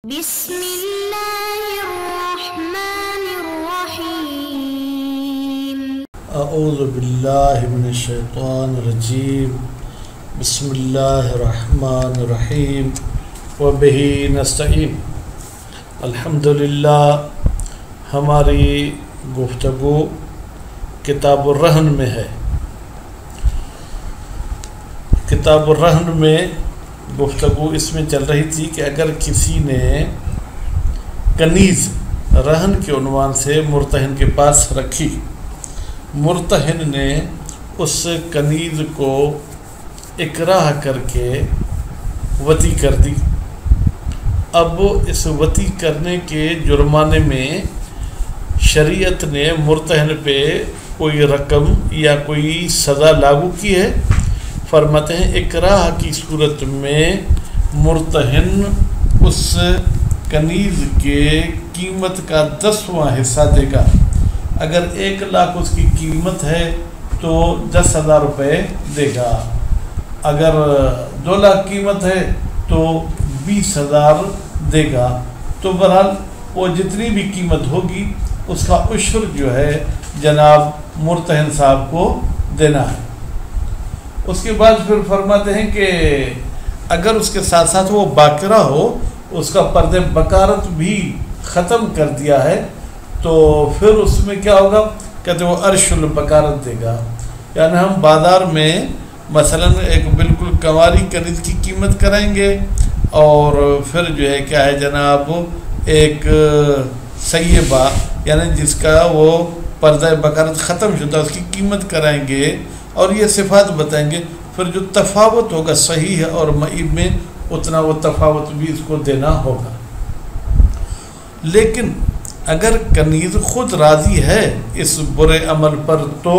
بسم اللہ الرحمن الرحیم اعوذ باللہ من الشیطان الرجیم بسم اللہ الرحمن الرحیم وبہ نستعین۔ الحمدللہ ہماری گفتگو کتاب الرہن میں ہے۔ کتاب الرہن میں گفتگو اس میں چل رہی تھی کہ اگر کسی نے کنیز رہن کے عنوان سے مرتہن کے پاس رکھی، مرتہن نے اس کنیز کو اکراہ کر کے وطی کر دی، اب اس وطی کرنے کے جرمانے میں شریعت نے مرتہن پہ کوئی رقم یا کوئی سزا لاگو کی ہے۔ فرماتے ہیں اکراہ کی صورت میں مرتہن اس کنیز کے قیمت کا 10واں حصہ دے گا۔ اگر 1 لاکھ اس کی قیمت ہے تو 10,000 روپے دے گا، اگر 2 لاکھ قیمت ہے تو 20,000 دے گا۔ تو بہرحال وہ جتنی بھی قیمت ہوگی اس کا عشر جو ہے جناب مرتہن صاحب کو دینا ہے۔ اس کے بعد پھر فرماتے ہیں کہ اگر اس کے ساتھ ساتھ وہ باقرہ ہو، اس کا پرد بکارت بھی ختم کر دیا ہے، تو پھر اس میں کیا ہوگا؟ کہتے وہ عرش البکارت دے گا۔ یعنی ہم بازار میں مثلا ایک بالکل کنواری کنیز کی قیمت کرائیں گے اور پھر جو ہے کیا ہے جناب ایک سیبہ یعنی جس کا وہ پردہ بکارت ختم شدہ اس کی قیمت کرائیں گے اور یہ صفات بتائیں گے، پھر جو تفاوت ہوگا صحیح ہے اور معیب میں اتنا وہ تفاوت بھی اس کو دینا ہوگا۔ لیکن اگر کنیز خود راضی ہے اس برے عمل پر تو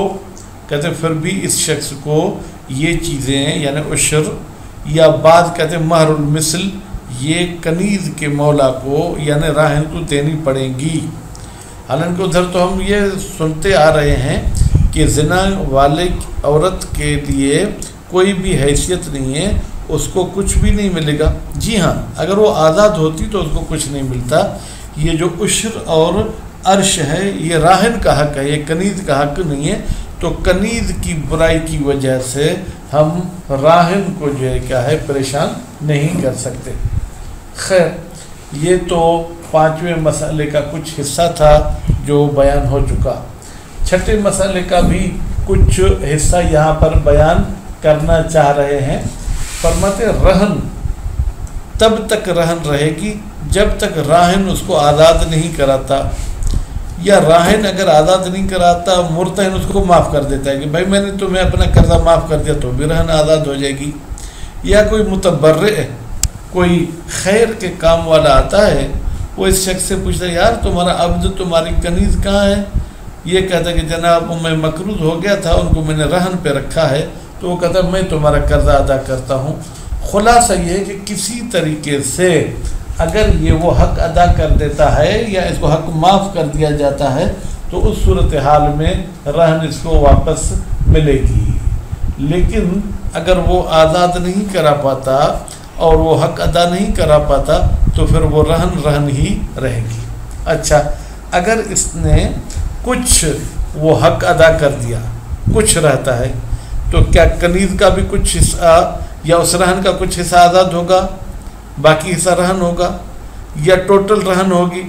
کہتے پھر بھی اس شخص کو یہ چیزیں یعنی عشر یا بعض کہتے مہر المثل یہ کنیز کے مولا کو یعنی راہن کو دینی پڑیں گی۔ حالانکہ ادھر تو ہم یہ سنتے آ رہے ہیں کہ زنا والے عورت کے لیے کوئی بھی حیثیت نہیں ہے، اس کو کچھ بھی نہیں ملے گا۔ جی ہاں، اگر وہ آزاد ہوتی تو اس کو کچھ نہیں ملتا۔ یہ جو عشر اور عرش ہے یہ راہن کا حق ہے، یہ کنیز کا حق نہیں ہے۔ تو کنیز کی برائی کی وجہ سے ہم راہن کو جو ہے کیا ہے پریشان نہیں کر سکتے۔ خیر، یہ تو 5ویں مسئلے کا کچھ حصہ تھا جو بیان ہو چکا۔ 6 مسئلے کا بھی کچھ حصہ یہاں پر بیان کرنا چاہ رہے ہیں۔ فرماتے رہن تب تک رہن رہے گی جب تک راہن اس کو آزاد نہیں کراتا، یا راہن اگر آزاد نہیں کراتا مرتہن اس کو معاف کر دیتا ہے کہ بھائی میں نے تمہیں اپنا قرضہ معاف کر دیا تو بھی رہن آزاد ہو جائے گی۔ یا کوئی متبرع کوئی خیر کے کام والا آتا ہے، وہ اس شخص سے پوچھتا ہے یار تمہارا عبد تمہاری کنیز کہاں ہے؟ یہ کہتا ہے کہ جناب میں مقروض ہو گیا تھا، ان کو میں نے رہن پہ رکھا ہے، تو وہ کہتا ہے میں تمہارا قرضہ ادا کرتا ہوں۔ خلاصہ یہ ہے کہ کسی طریقے سے اگر یہ وہ حق ادا کر دیتا ہے یا اس کو حق معاف کر دیا جاتا ہے تو اس صورتحال میں رہن اس کو واپس ملے گی۔ لیکن اگر وہ آزاد نہیں کرا پاتا اور وہ حق ادا نہیں کرا پاتا تو پھر وہ رہن ہی رہے گی۔ اچھا، اگر اس نے کچھ وہ حق ادا کر دیا، کچھ رہتا ہے، تو کیا کنیز کا بھی کچھ حصہ یا اس رہن کا کچھ حصہ آزاد ہوگا، باقی حصہ رہن ہوگا، یا ٹوٹل رہن ہوگی؟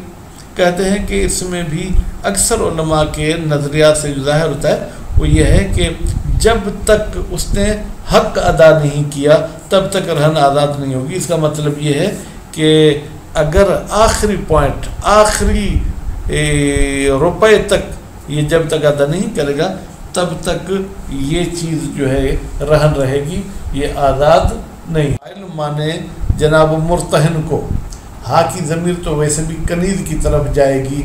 کہتے ہیں کہ اس میں بھی اکثر علماء کے نظریات سے جو ظاہر ہوتا ہے وہ یہ ہے کہ جب تک اس نے حق ادا نہیں کیا تب تک رہن آزاد نہیں ہوگی۔ اس کا مطلب یہ ہے کہ اگر آخری پوائنٹ آخری روپے تک یہ جب تک ادا نہیں کرے گا تب تک یہ چیز جو ہے رہن رہے گی، یہ آزاد نہیں۔ فاعل مانے جناب مرتہن کو، ہاں کی ضمیر تو ویسے بھی کنیز کی طرف جائے گی۔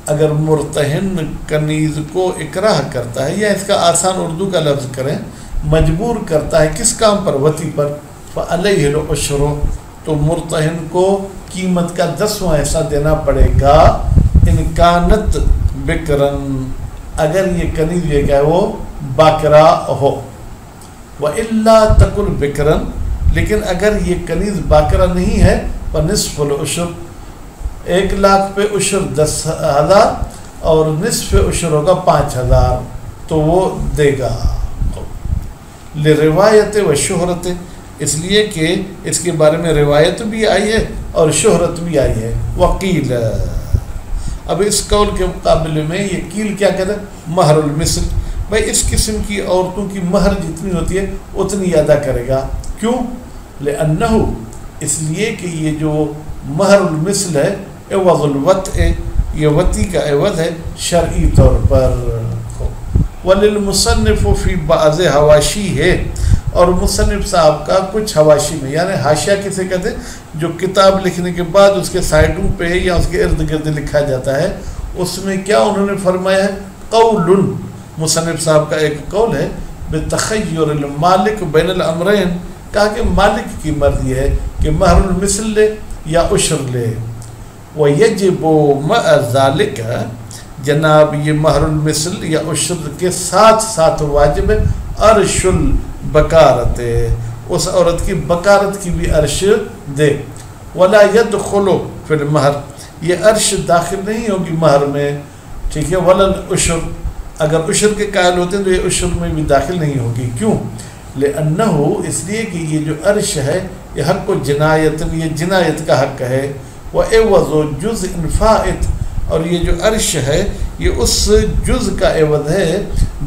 اگر مرتہن کنیز کو اکراہ کرتا ہے یا اس کا آسان اردو کا لفظ کریں مجبور کرتا ہے کس کام پر؟ وطی پر۔ فعلیہ العشر، تو مرتہن کو قیمت کا 10واں حصہ دینا پڑے گا۔ انکانت بکرن، اگر یہ کنیز یہ کیا ہے وہ باقرہ ہو۔ وَإِلَّا تَكُنْ بِكْرًا، لیکن اگر یہ کنیز باقرہ نہیں ہے فنصف العشر 1 لاکھ پہ عشر 10,000 اور نصف عشر ہوگا 5,000 تو وہ دے گا. لروایت و شہرت اس لیے کہ اس کے بارے میں روایت بھی آئی ہے اور شہرت بھی آئی ہے. وقیل اب اس قول کے مقابلے میں یہ قیل کیا کہتا ہے مہر المثل. بھائی اس قسم کی عورتوں کی مہر جتنی ہوتی ہے اتنی ادا کرے گا. کیوں؟ لأنہ اس لیے کہ یہ جو مہر المثل ہے عوض الوطء یہ وطی کا عوض ہے شرعی طور پر. وللمصنف فی بعض حواشی ہے اور مصنف صاحب کا کچھ حواشی میں یعنی حاشیہ کسے کہتے ہیں جو کتاب لکھنے کے بعد اس کے سائڈوں پہ یا اس کے ارد گرد لکھا جاتا ہے اس میں کیا انہوں نے فرمایا ہے قول مصنف صاحب کا ایک قول ہے بتخیر المالک بین الامرین کہا کہ مالک کی مرضی ہے کہ مہر المثل لے یا عشر لے. ویجب مع ذالک جناب یہ مہر المثل یا عشر کے ساتھ ساتھ واجب ہے عرش البکارت اس عورت کی بکارت کی بھی عرش دے. ولا يدخل فی المہر یہ عرش داخل نہیں ہوگی مہر میں. ٹھیک ہے. ولا العشر اگر عشر کے قائل ہوتے ہیں تو یہ عشر میں بھی داخل نہیں ہوگی. کیوں؟ لأنہ اس لیے کہ یہ جو عرش ہے یہ حق و جنایت یہ جنایت کا حق ہے. وعوض جزء فائت اور یہ جو عرش ہے یہ اس جز کا عوض ہے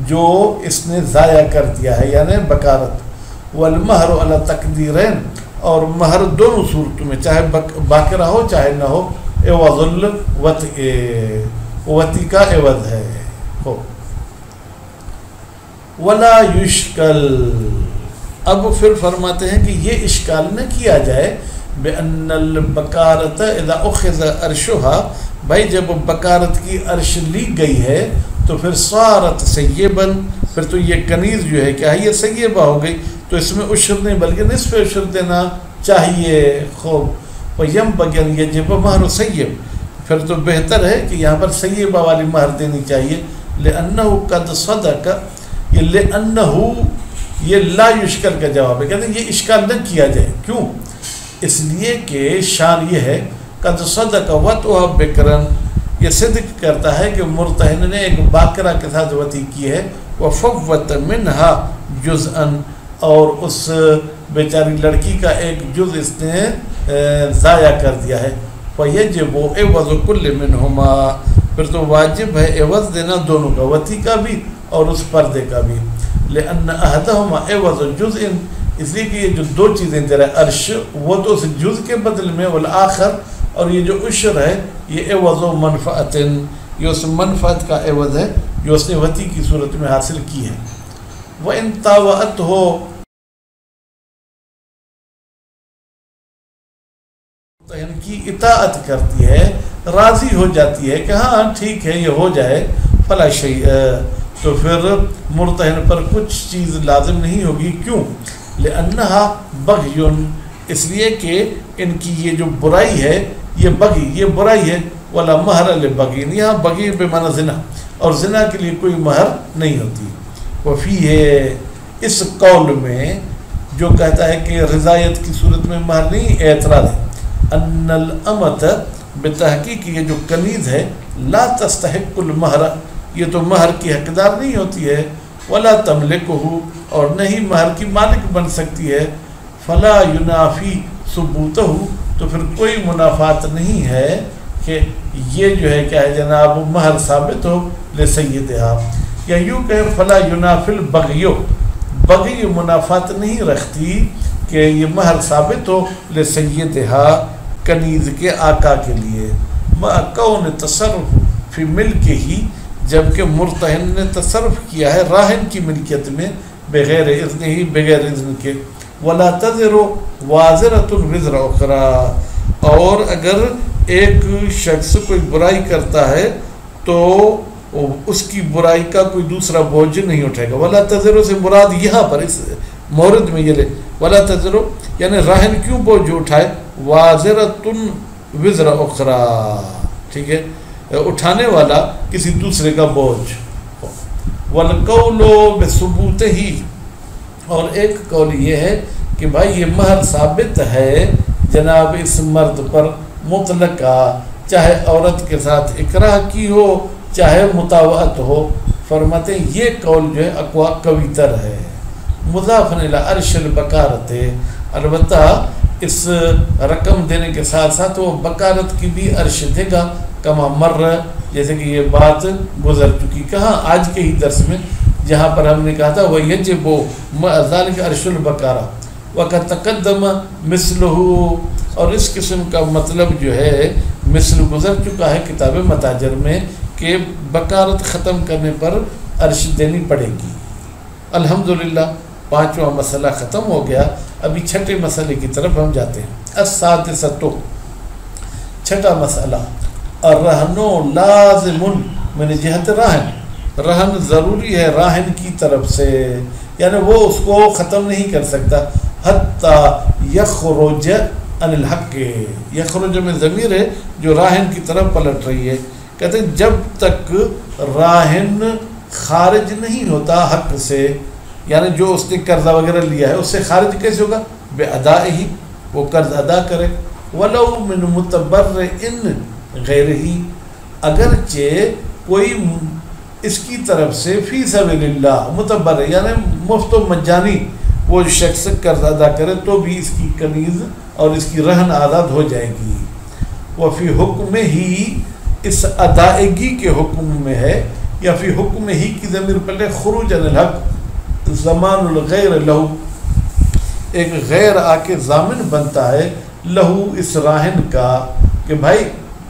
جو اس نے ضائع کر دیا ہے یعنی بکارت. والمہر علی تقدیرین اور مہر دونوں صورتوں میں چاہے باقرہ ہو چاہے نہ ہو عوض الوطء وطی کا عوض ہے. ولا یشکل اب پھر فرماتے ہیں کہ یہ اشکال نہ کیا جائے بأن البکارت اذا اخذ عرشها بھائی جب بکارت کی عرش لی گئی ہے تو پھر صارت سیبن پھر تو یہ کنیز جو ہے کیا ہے یہ سیبہ ہو گئی تو اس میں عشر نہیں بلکہ نصف عشر دینا چاہیے. خوب ویم بغیر یجب مہر سیب پھر تو بہتر ہے کہ یہاں پر سیبہ والی مہر دینی چاہیے. لأنہ قد صدق یہ لأنہ یہ لا یشکل کا جواب ہے. کہتے ہیں یہ اشکال نہ کیا جائے. کیوں؟ اس لیے کہ شان یہ ہے قد صدق وطئ بکرن یہ صدق کرتا ہے کہ مرتہن نے ایک باقرہ کے ساتھ وطی کی ہے. وفوت منہا جزءا اور اس بیچاری لڑکی کا ایک جز اس نے ضائع کر دیا ہے. فیجب عوض کل منہما پھر تو واجب ہے عوض دینا دونوں کا وطی کا بھی اور اس پردے کا بھی. لأن احدہما عوض جزء اس لیے کہ یہ جو دو چیزیں دے رہا ہے عرش وہ تو اس جز کے بدل میں والآخر اور یہ جو عشر ہے یہ عوض و منفعت یہ اس منفعت کا عوض ہے جو اس نے وطی کی صورت میں حاصل کی ہے. وَإِن طَاوَعَتْهُ کی اطاعت کرتی ہے راضی ہو جاتی ہے کہ ہاں ٹھیک ہے یہ ہو جائے فلا شیء تو پھر مرتہن پر کچھ چیز لازم نہیں ہوگی. کیوں؟ لأنہا بغی اس لیے کہ ان کی یہ جو برائی ہے یہ بغی یہ برائی ہے. ولا مہر لبغین یہاں بغی بمعنی زنا اور زنا کے لیے کوئی مہر نہیں ہوتی. وفی ہے اس قول میں جو کہتا ہے کہ رضایت کی صورت میں مہر نہیں اعتراض ہے. ان الامت بتحقیق یہ جو کنیز ہے لا تستحق المہر یہ تو مہر کی حقدار نہیں ہوتی ہے. ولا تملکہ اور نہیں مہر کی مالک بن سکتی ہے. فلا ینافی ثبوتہ تو پھر کوئی منافات نہیں ہے کہ یہ جو ہے کیا ہے جناب مہر ثابت ہو لسیدہا یا یوں کہ فلا ینافی البغی بغی منافات نہیں رکھتی کہ یہ مہر ثابت ہو لسیدہا کنیز کے آقا کے لیے. ما کون تصرف فی ملک ہی جبکہ مرتہن نے تصرف کیا ہے راہن کی ملکیت میں بغیر اذن ہی بغیر اذن کے. ولا تزر وازرۃ وزر اخرى اور اگر ایک شخص کوئی برائی کرتا ہے تو اس کی برائی کا کوئی دوسرا بوجھ نہیں اٹھائے گا. ولا تزر سے مراد یہاں پر اس مورد میں یہ لے ولا تزر یعنی راہن کیوں بوجھ اٹھائے وازرۃ وزر اخرى ٹھیک ہے اٹھانے والا کسی دوسرے کا بوجھ. والقول بثبوتہ ہی اور ایک قول یہ ہے کہ بھائی یہ مہر ثابت ہے جناب اس مرد پر مطلقہ، چاہے عورت کے ساتھ اکراہ کی ہو چاہے مطاوعت ہو، فرماتے ہیں یہ قول جو ہے اقوا قوی تر ہے۔ مضاف الی عرش البکارت، البتہ اس رقم دینے کے ساتھ ساتھ وہ بکارت کی بھی عرش دے گا، کما مر، جیسے کہ یہ بات گزر چکی کہاں آج کے ہی درس میں، جہاں پر ہم نے کہا تھا وہ یجب ذالک عرش البکارہ وقد تقدم مثلہ، اور اس قسم کا مطلب جو ہے مثل گزر چکا ہے کتاب متاجر میں کہ بکارت ختم کرنے پر عرش دینی پڑے گی۔ الحمدللہ 5واں مسئلہ ختم ہو گیا، ابھی 6ٹھے مسئلے کی طرف ہم جاتے ہیں۔ السادسۃ، 6ٹھا مسئلہ، الرہن لازم من جہت رہن، رہن ضروری ہے راہن کی طرف سے، یعنی وہ اس کو ختم نہیں کر سکتا، حتی یخرج عن الحق، یخرج میں ضمیر ہے جو راہن کی طرف پلٹ رہی ہے، کہتے ہیں جب تک راہن خارج نہیں ہوتا حق سے، یعنی جو اس نے قرضہ وغیرہ لیا ہے اس سے خارج کیسے ہوگا؟ بے ادائی، وہ قرض ادا کرے، ولو من متبرئ غیرہ، اگرچہ کوئی اس کی طرف سے فی سبیل اللہ متبرئ یعنی مفت و مجانی وہ شخص قرض ادا کرے تو بھی اس کی کنیز اور اس کی رہن آزاد ہو جائے گی۔ وفی حکم ہی، اس ادائیگی کے حکم میں ہے، یا فی حکم ہی کی ضمیر پہلے خروج عن الحق، زمان الغیر لہو، ایک غیر آ کے ضامن بنتا ہے لہو اس راہن کا کہ بھائی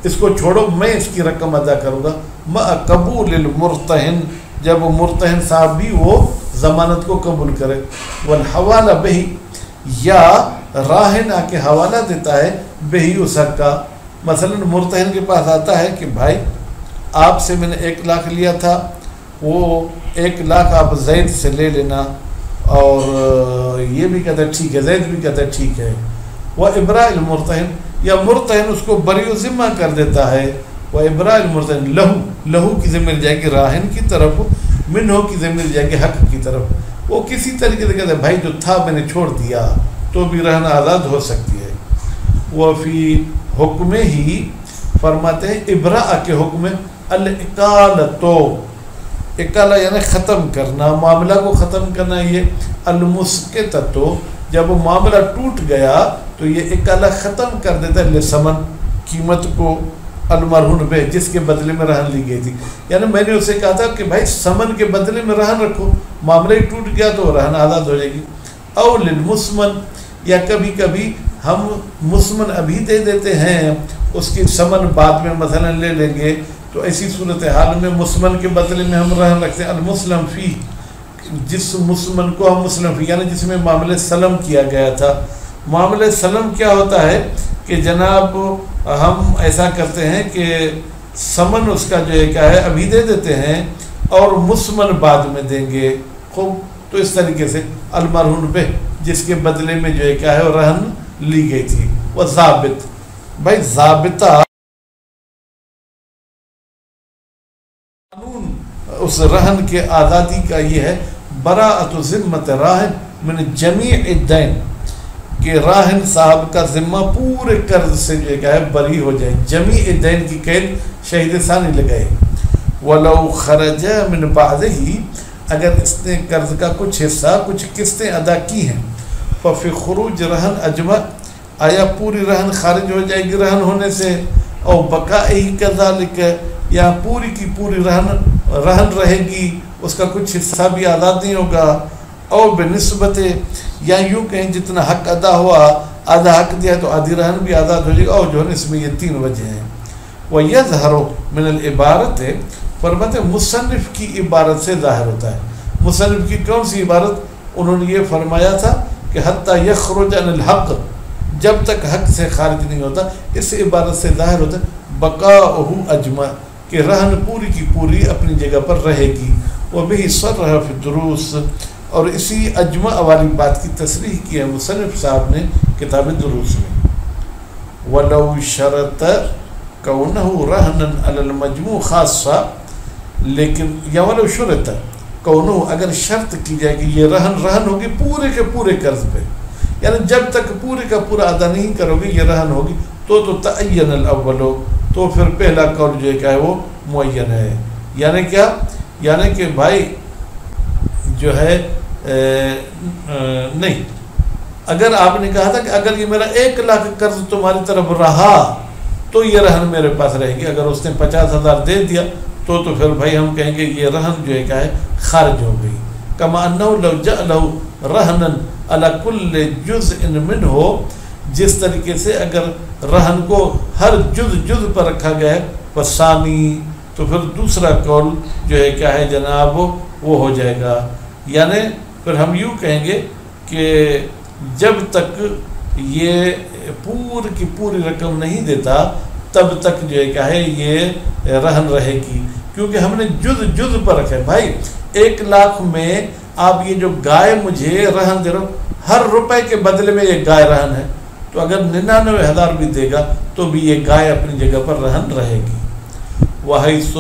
اس کو چھوڑو میں اس کی رقم ادا کروں گا، مع قبول المرتہن، جب مرتہن صاحب بھی وہ ضمانت کو قبول کرے، والحوالہ بہی، یا راہن آ کے حوالہ دیتا ہے بہی اس حق کا، مثلا مرتہن کے پاس آتا ہے کہ بھائی آپ سے میں نے 1 لاکھ لیا تھا، وہ 1 لاکھ آپ زید سے لے لینا، اور یہ بھی کہتا ہے ٹھیک ہے، زید بھی کہتا ہے ٹھیک ہے، وہ ابراء المرتہن، یا مرتہن اس کو بری و ذمہ کر دیتا ہے، وہ ابراء المرتہن لہو، لہو کی ذمہ مل جائے گی راہن کی طرف، منہو کی ذمہ مل جائے گی حق کی طرف، وہ کسی طریقے سے کہتا ہے بھائی جو تھا میں نے چھوڑ دیا تو بھی رہن آزاد ہو سکتی ہے۔ وہ فی حکم ہی، فرماتے ہیں ابراء کے حکم الاقالتو، اقالہ یعنی ختم کرنا، معاملہ کو ختم کرنا، یہ المسقطتو، جب وہ معاملہ ٹوٹ گیا تو یہ اقالہ ختم کر دیتا ہے لثمن، قیمت کو، المرہون بہ، جس کے بدلے میں رہن لی گئی تھی، یعنی میں نے اسے کہا تھا کہ بھائی ثمن کے بدلے میں رہن رکھو، معاملہ ہی ٹوٹ گیا تو رہن آزاد ہو جائے گی۔ او للمسمن، یا کبھی کبھی ہم مسمن ابھی دے دیتے ہیں، اس کی ثمن بعد میں مثلا لے لیں گے، تو ایسی صورتحال میں مسمن کے بدلے میں ہم رہن رکھتے ہیں المسلم فی، جس مسمن کو ہم مسلم فی یعنی جس میں معاملہ سلم کیا گیا تھا۔ معاملہ سلم کیا ہوتا ہے کہ جناب ہم ایسا کرتے ہیں کہ ثمن اس کا جو ہے کیا ہے ابھی دے دیتے ہیں اور مسمن بعد میں دیں گے، خوب، تو اس طریقے سے المرہون بہ، جس کے بدلے میں جو ہے کیا ہے رہن لی گئی تھی۔ وہ ضابط، بھائی ضابطہ قانون اس رہن کے آزادی کا یہ ہے، براءۃ ذمۃ راہن من جمیع الدین، کہ راہن صاحب کا ذمہ پورے قرض سے جو کیا ہے بری ہو جائے، جمیع الدین کی قید شہید ثانی لگائے۔ ولو خرج من بعضہ، اگر اس نے قرض کا کچھ حصہ کچھ قسطیں ادا کی ہیں، ففی خروج رہن اجمع، آیا پوری رہن خارج ہو جائے گی رہن ہونے سے، او بقائی کذالک، یا پوری کی پوری رہن رہے گی، اس کا کچھ حصہ بھی آزاد نہیں ہوگا، او بنسبت، یا یوں کہیں جتنا حق ادا ہوا آدھا حق دیا تو آدھی رہن بھی آزاد ہو جائے گا، اور جو ہے اس میں یہ 3 وجہ ہیں۔ وَيَظْهَرُ مِنَ الْعِبَارَةِ، فرماتے مصنف کی عبارت سے ظاہر ہوتا ہے۔ مصنف کی کون سی عبارت؟ انہوں نے یہ فرمایا تھا کہ حتی یخرج عن الحق، جب تک حق سے خارج نہیں ہوتا، اس عبارت سے ظاہر ہوتا ہے بقاؤہ اجمع، کہ رہن پوری کی پوری اپنی جگہ پر رہے گی۔ وبہ صرح فی الدروس، اور اسی اجمع والی بات کی تصریح کی ہے مصنف صاحب نے کتاب دروس میں۔ ولو شرط کونہ رہنا علی المجموع خاصہ، لیکن یا ولو شرط کونہ، اگر شرط کی جائے کہ یہ رہن ہوگی پورے کے پورے قرض پہ، یعنی جب تک پورے کا پورا ادا نہیں کرو گے یہ رہن ہوگی تو تعین الاول ہو، تو پھر پہلا قول جو ہے کیا ہے وہ معین ہے. یعنی کیا؟ یعنی کہ بھائی جو ہے نہیں، اگر آپ نے کہا تھا کہ اگر یہ میرا 1 لاکھ قرض تمہاری طرف رہا تو یہ رہن میرے پاس رہے گی، اگر اس نے 50,000 دے دیا تو پھر بھائی ہم کہیں گے یہ رہن جو ہے کیا ہے خارج ہو گئی. کما انه لو جعله رہنا علی کل جزء منه، جس طریقے سے اگر رہن کو ہر جز پر رکھا گیا ہے فثانی، تو پھر دوسرا قول جو ہے کیا ہے جناب وہ ہو جائے گا. یعنی پھر ہم یوں کہیں گے کہ جب تک یہ پوری کی پوری رقم نہیں دیتا تب تک جو ہے کیا ہے یہ رہن رہے گی، کیونکہ ہم نے جز پر رکھا ہے. بھائی 1 لاکھ میں آپ یہ جو گائے مجھے رہن دے رہے ہو، ہر روپے کے بدلے میں یہ گائے رہن ہے، تو اگر 99,000 بھی دے گا تو بھی یہ گائے اپنی جگہ پر رہن رہے گی. وَحَيْثُ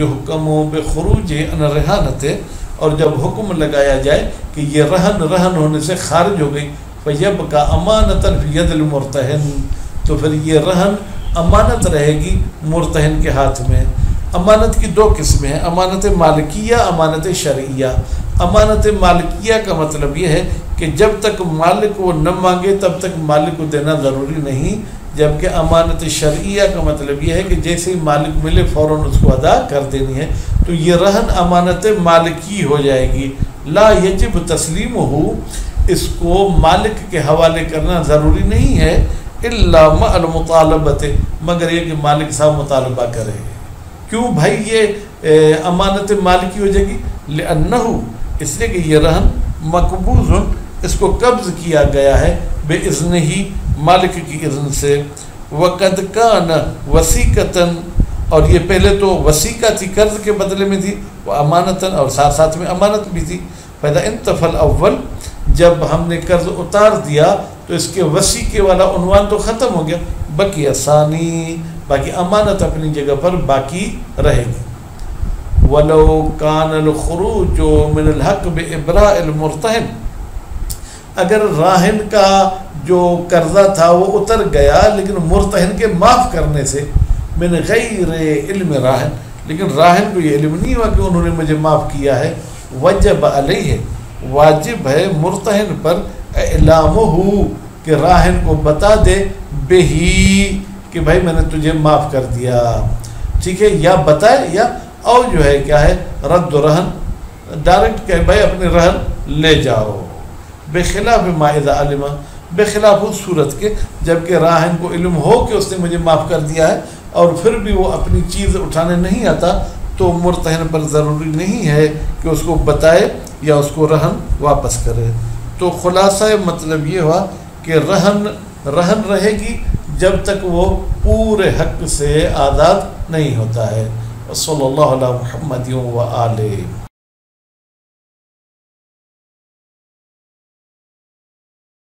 يُحْكَمُ بِخُرُوجِ عَنْ الرِّهَانَةِ، اور جب حکم لگایا جائے کہ یہ رہن ہونے سے خارج ہو گئی، فَيَبْقَى أَمَانَةً فِي يَدِ الْمُرْتَهِنِ، تو پھر یہ رہن امانت رہے گی مرتہن کے ہاتھ میں. امانت کی 2 قسمیں ہیں، امانت مالکیہ، امانت شرعیہ. امانت مالکیہ کا مطلب یہ ہے کہ جب تک مالک وہ نہ مانگے تب تک مالک کو دینا ضروری نہیں، جبکہ امانت شرعیہ کا مطلب یہ ہے کہ جیسے ہی مالک ملے فوراً اس کو ادا کر دینی ہے. تو یہ رہن امانت مالکی ہو جائے گی. لا یجب تسلیمہ، اس کو مالک کے حوالے کرنا ضروری نہیں ہے، الا مع المطالبۃ، مگر یہ کہ مالک صاحب مطالبہ کرے. کیوں بھائی یہ امانت مالکی ہو جائے گی؟ لأنہ، اس لیے کہ یہ رہن مقبوض، اس کو قبض کیا گیا ہے بے اذن ہی، مالک کی اذن سے. وقد کان وثیقۃ، اور یہ پہلے تو وثیقہ تھی، قرض کے بدلے میں تھی، وہ امانتاً، اور ساتھ میں امانت بھی تھی. فإذا انتفى الأول، جب ہم نے قرض اتار دیا تو اس کے وثیقے والا عنوان تو ختم ہو گیا، بقی ثانی، باقی امانت اپنی جگہ پر باقی رہے گی. وَلَوْ كَانَ الْخُرُوجُ مِنَ الْحَقِّ بِإِبْرَاءِ الْمُرْتَهِنِ، اگر راہن کا جو قرضہ تھا وہ اتر گیا لیکن مرتہن کے معاف کرنے سے، من غیر علم راہن، لیکن راہن کو یہ علم نہیں ہوا کہ انہوں نے مجھے معاف کیا ہے، وجب علیہ، واجب ہے مرتہن پر، اعلامہ، کہ راہن کو بتا دے، بہی، کہ بھائی میں نے تجھے معاف کر دیا، ٹھیک ہے، یا بتائے، یا اور جو ہے کیا ہے رد رہن، ڈائریکٹ کہ بھائی اپنے رہن لے جاؤ. بخلاف ما اذا علم، بخلاف اس صورت کے جبکہ راہن کو علم ہو کہ اس نے مجھے معاف کر دیا ہے اور پھر بھی وہ اپنی چیز اٹھانے نہیں آتا، تو مرتہن پر ضروری نہیں ہے کہ اس کو بتائے یا اس کو رہن واپس کرے. تو خلاصہ مطلب یہ ہوا کہ رہن رہے گی جب تک وہ پورے حق سے آزاد نہیں ہوتا ہے. صلی اللہ علیہ محمد و آلہ.